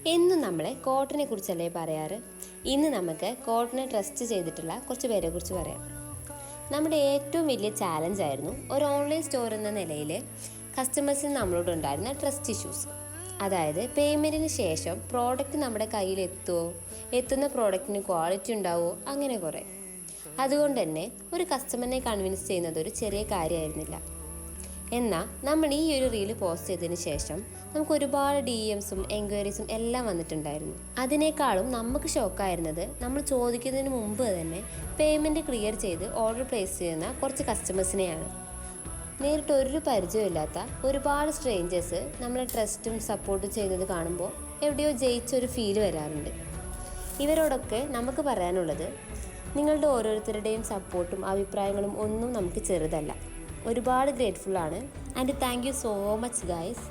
എന്നും നമ്മൾ കോട്ടനെ കുറിച്ചല്ലേ പറയാറ്. ഇന്ന് നമുക്ക് കോട്ടനെ ട്രസ്റ്റ് ചെയ്തിട്ടുള്ള കുറച്ച് പേരെ കുറിച്ച് പറയാം. നമ്മുടെ ഏറ്റവും വലിയ ചാലഞ്ചായിരുന്നു ഒരു ഓൺലൈൻ സ്റ്റോർ എന്ന നിലയിൽ കസ്റ്റമേഴ്സിന് നമ്മളോടുണ്ടായിരുന്ന ട്രസ്റ്റ് ഇഷ്യൂസ്. അതായത് പേയ്മെൻറ്റിന് ശേഷം പ്രോഡക്റ്റ് നമ്മുടെ കയ്യിൽ എത്തുന്ന പ്രോഡക്റ്റിന് ക്വാളിറ്റി ഉണ്ടാവുമോ, അങ്ങനെ കുറേ. അതുകൊണ്ട് തന്നെ ഒരു കസ്റ്റമറിനെ കൺവിൻസ് ചെയ്യുന്നത് ഒരു ചെറിയ കാര്യമായിരുന്നില്ല. എന്നാൽ നമ്മൾ ഈ ഒരു റീല് പോസ്റ്റ് ചെയ്തതിന് ശേഷം നമുക്ക് ഒരുപാട് DMs-ഉം എൻക്വയറീസും എല്ലാം വന്നിട്ടുണ്ടായിരുന്നു. അതിനേക്കാളും നമുക്ക് ഷോക്കായിരുന്നത് നമ്മൾ ചോദിക്കുന്നതിന് മുമ്പ് തന്നെ പേയ്മെൻറ്റ് ക്ലിയർ ചെയ്ത് ഓർഡർ പ്ലേസ് ചെയ്യുന്ന കുറച്ച് കസ്റ്റമേഴ്സിനെയാണ്. നേരിട്ട് ഒരു പരിചയമില്ലാത്ത ഒരുപാട് സ്ട്രേഞ്ചേഴ്സ് നമ്മളെ ട്രസ്റ്റും സപ്പോർട്ടും ചെയ്യുന്നത് കാണുമ്പോൾ എവിടെയോ ജയിച്ചൊരു ഫീല് വരാറുണ്ട്. ഇവരോടൊക്കെ നമുക്ക് പറയാനുള്ളത്, നിങ്ങളുടെ ഓരോരുത്തരുടെയും സപ്പോർട്ടും അഭിപ്രായങ്ങളും ഒന്നും നമുക്ക് ചെറുതല്ല. ഒരുപാട് ഗ്രേറ്റ്ഫുൾ ആണ്. And thank you so much guys.